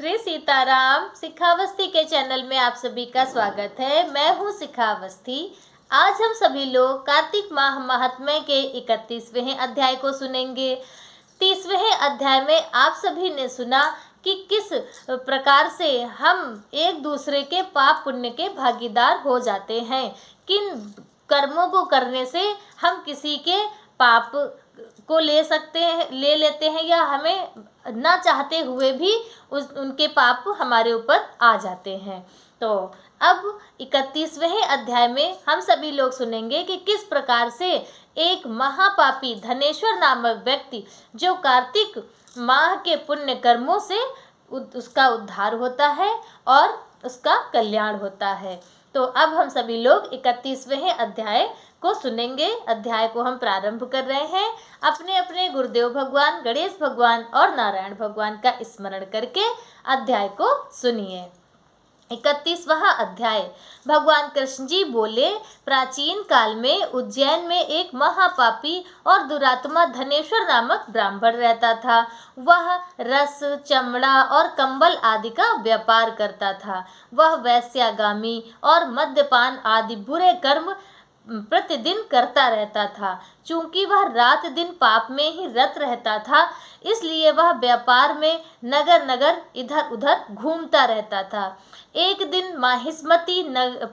श्री सीताराम शिखावस्थी के चैनल में आप सभी का स्वागत है। मैं हूँ शिखावस्थी। आज हम सभी लोग कार्तिक माह महात्म्य के 31वें अध्याय को सुनेंगे। 30वें अध्याय में आप सभी ने सुना कि किस प्रकार से हम एक दूसरे के पाप पुण्य के भागीदार हो जाते हैं, किन कर्मों को करने से हम किसी के पाप को ले लेते हैं या हमें ना चाहते हुए भी उनके पाप हमारे ऊपर आ जाते हैं। तो अब 31वें अध्याय में हम सभी लोग सुनेंगे कि किस प्रकार से एक महापापी धनेश्वर नामक व्यक्ति जो कार्तिक माह के पुण्य कर्मों से उसका उद्धार होता है और उसका कल्याण होता है। तो अब हम सभी लोग 31वें अध्याय को सुनेंगे। अध्याय को हम प्रारंभ कर रहे हैं। अपने अपने गुरुदेव भगवान गणेश भगवान और नारायण भगवान का स्मरण करके अध्याय को सुनिए। 31वां अध्याय। भगवान कृष्ण जी बोले, प्राचीन काल में उज्जैन में एक महापापी और दुरात्मा धनेश्वर नामक ब्राह्मण रहता था। वह रस, चमड़ा और कंबल आदि का व्यापार करता था। वह वैश्यागामी और मद्यपान आदि बुरे कर्म प्रतिदिन करता रहता था। चूंकि वह रात दिन पाप में ही रत रहता था, इसलिए वह व्यापार में नगर नगर इधर उधर घूमता रहता था। एक दिन माहिष्मती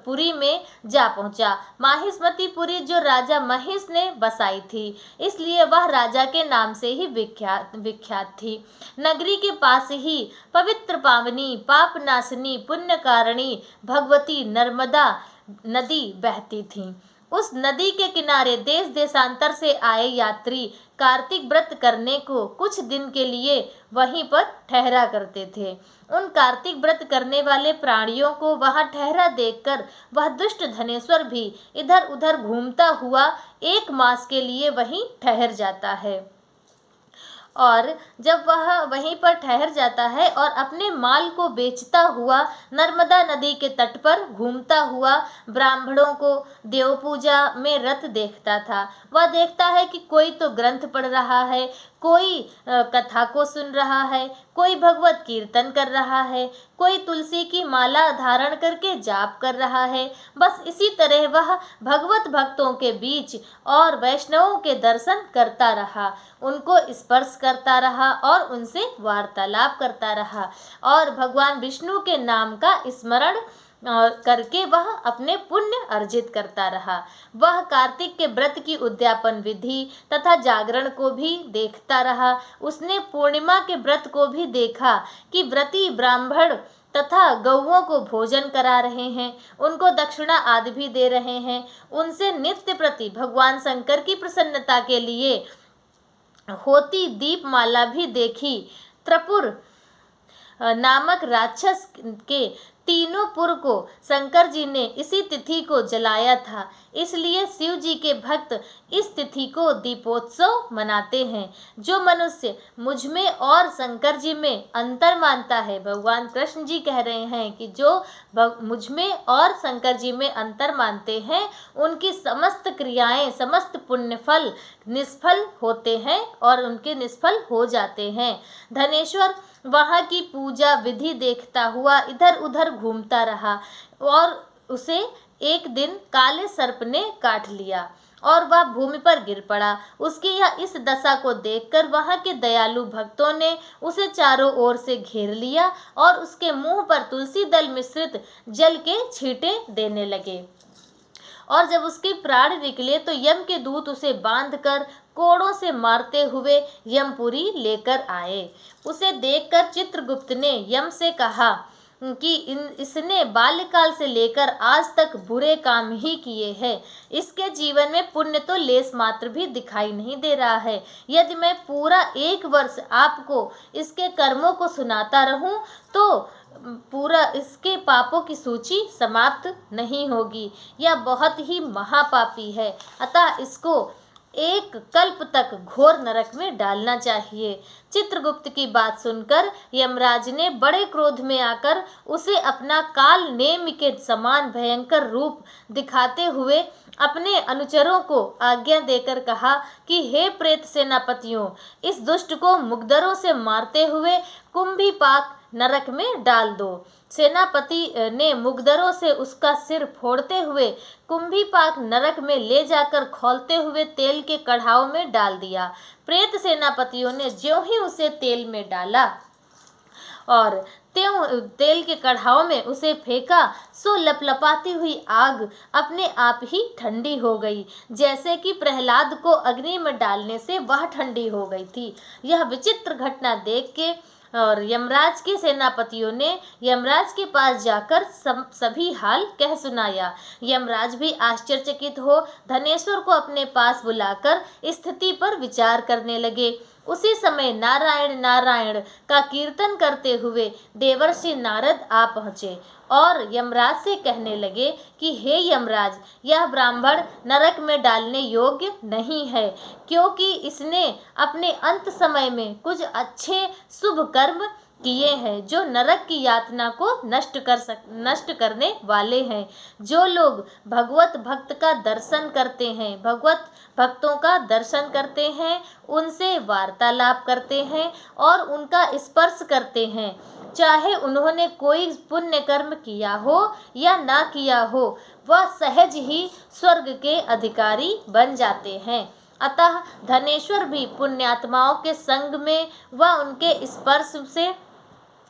पुरी में जा पहुंचा। माहिष्मती पुरी जो राजा महिष ने बसाई थी, इसलिए वह राजा के नाम से ही विख्यात थी। नगरी के पास ही पवित्र पावनी, पाप नाशनी, पुण्यकारिणी भगवती नर्मदा नदी बहती थी। उस नदी के किनारे देश देशांतर से आए यात्री कार्तिक व्रत करने को कुछ दिन के लिए वहीं पर ठहरा करते थे। उन कार्तिक व्रत करने वाले प्राणियों को वहां ठहरा देखकर वह दुष्ट धनेश्वर भी इधर उधर घूमता हुआ 1 मास के लिए वहीं ठहर जाता है। और जब वह वहीं पर ठहर जाता है और अपने माल को बेचता हुआ नर्मदा नदी के तट पर घूमता हुआ ब्राह्मणों को देव पूजा में रत देखता था। वह देखता है कि कोई तो ग्रंथ पढ़ रहा है, कोई कथा को सुन रहा है, कोई भगवत कीर्तन कर रहा है, कोई तुलसी की माला धारण करके जाप कर रहा है। बस इसी तरह वह भगवत भक्तों के बीच और वैष्णवों के दर्शन करता रहा, उनको स्पर्श करता रहा और उनसे वार्तालाप करता रहा और भगवान विष्णु के नाम का स्मरण करके वह अपने पुण्य अर्जित करता रहा। वह कार्तिक के व्रत की उद्यापन विधि तथा जागरण को भी देखता रहा। उसने पूर्णिमा के व्रत को भी देखा कि व्रती ब्राह्मण तथा गौओं को भोजन करा रहे हैं, उनको दक्षिणा आदि भी दे रहे हैं। उनसे नित्य प्रति भगवान शंकर की प्रसन्नता के लिए होती दीपमाला भी देखी। त्रिपुर नामक राक्षस के तीनों पुर को शंकर जी ने इसी तिथि को जलाया था, इसलिए शिव जी के भक्त इस तिथि को दीपोत्सव मनाते हैं। जो मनुष्य मुझ में और शंकर जी में अंतर मानता है, भगवान कृष्ण जी कह रहे हैं कि जो मुझ में और शंकर जी में अंतर मानते हैं, उनकी समस्त क्रियाएं, समस्त पुण्य फल निष्फल होते हैं और उनके निष्फल हो जाते हैं। धनेश्वर वहाँ की पूजा विधि देखता हुआ इधर उधर घूमता रहा और उसे एक दिन काले सर्प ने काट लिया और वह भूमि पर गिर पड़ा। उसकी यह इस दशा को देखकर वहाँ के दयालु भक्तों ने उसे चारों ओर से घेर लिया और उसके मुंह पर तुलसी दल मिश्रित जल के छींटे देने लगे। और जब उसके प्राण निकले तो यम के दूत उसे बांधकर कोड़ों से मारते हुए यमपुरी लेकर आए। उसे देखकर चित्रगुप्त ने यम से कहा कि इसने बाल्यकाल से लेकर आज तक बुरे काम ही किए हैं। इसके जीवन में पुण्य तो लेस मात्र भी दिखाई नहीं दे रहा है। यदि मैं पूरा 1 वर्ष आपको इसके कर्मों को सुनाता रहूं तो पूरा इसके पापों की सूची समाप्त नहीं होगी। यह बहुत ही महापापी है, अतः इसको 1 कल्प तक घोर नरक में डालना चाहिए। चित्रगुप्त की बात सुनकर यमराज ने बड़े क्रोध में आकर उसे अपना काल नेमि के समान भयंकर रूप दिखाते हुए अपने अनुचरों को आज्ञा देकर कहा कि हे प्रेत सेनापतियों, इस दुष्ट को मुग्दरों से मारते हुए कुंभीपाक नरक में डाल दो। सेनापति ने मुगदरों से उसका सिर फोड़ते हुए कुंभीपाक नरक में ले जाकर खौलते हुए तेल के कढ़ाव में डाल दिया। प्रेत सेनापतियों ने ज्यों ही उसे तेल में डाला और त्यों तेल के कढ़ाव में उसे फेंका, सो लपलपाती हुई आग अपने आप ही ठंडी हो गई, जैसे कि प्रहलाद को अग्नि में डालने से वह ठंडी हो गई थी। यह विचित्र घटना देख के और यमराज के सेनापतियों ने यमराज के पास जाकर सभी हाल कह सुनाया। यमराज भी आश्चर्यचकित हो धनेश्वर को अपने पास बुलाकर स्थिति पर विचार करने लगे। उसी समय नारायण नारायण का कीर्तन करते हुए देवर्षि नारद आ पहुँचे और यमराज से कहने लगे कि हे यमराज, यह ब्राह्मण नरक में डालने योग्य नहीं है, क्योंकि इसने अपने अंत समय में कुछ अच्छे शुभ कर्म किए हैं जो नरक की यातना को नष्ट करने वाले हैं। जो लोग भगवत भक्त का दर्शन करते हैं, भगवत भक्तों का दर्शन करते हैं, उनसे वार्तालाप करते हैं और उनका स्पर्श करते हैं, चाहे उन्होंने कोई पुण्य कर्म किया हो या ना किया हो, वह सहज ही स्वर्ग के अधिकारी बन जाते हैं। अतः धनेश्वर भी पुण्यात्माओं के संग में व उनके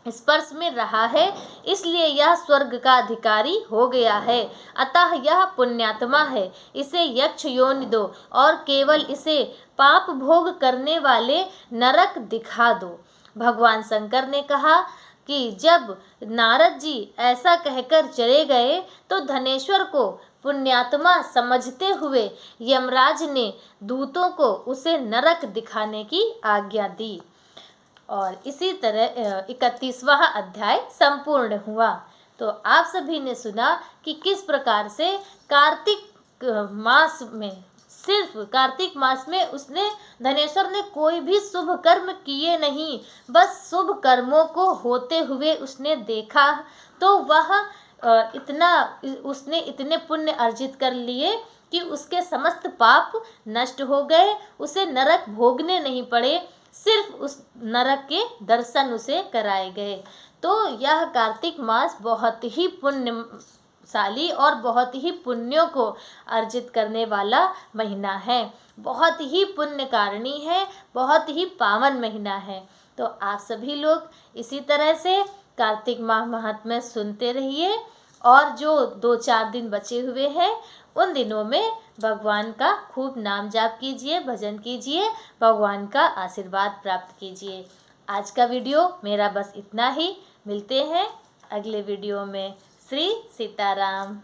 स्पर्श में रहा है, इसलिए यह स्वर्ग का अधिकारी हो गया है। अतः यह पुण्यात्मा है, इसे यक्ष योनि दो और केवल इसे पाप भोग करने वाले नरक दिखा दो। भगवान शंकर ने कहा कि जब नारद जी ऐसा कहकर चले गए तो धनेश्वर को पुण्यात्मा समझते हुए यमराज ने दूतों को उसे नरक दिखाने की आज्ञा दी। और इसी तरह 31वां अध्याय संपूर्ण हुआ। तो आप सभी ने सुना कि किस प्रकार से कार्तिक मास में, सिर्फ कार्तिक मास में उसने धनेश्वर ने कोई भी शुभ कर्म किए नहीं, बस शुभ कर्मों को होते हुए उसने देखा तो वह उसने इतने पुण्य अर्जित कर लिए कि उसके समस्त पाप नष्ट हो गए, उसे नरक भोगने नहीं पड़े, सिर्फ उस नरक के दर्शन उसे कराए गए। तो यह कार्तिक मास बहुत ही पुण्यशाली और बहुत ही पुण्यों को अर्जित करने वाला महीना है, बहुत ही पुण्यकारिणी है, बहुत ही पावन महीना है। तो आप सभी लोग इसी तरह से कार्तिक माह महात्म्य सुनते रहिए और जो 2-4 दिन बचे हुए हैं उन दिनों में भगवान का खूब नाम जाप कीजिए, भजन कीजिए, भगवान का आशीर्वाद प्राप्त कीजिए। आज का वीडियो मेरा बस इतना ही। मिलते हैं अगले वीडियो में। श्री सीताराम।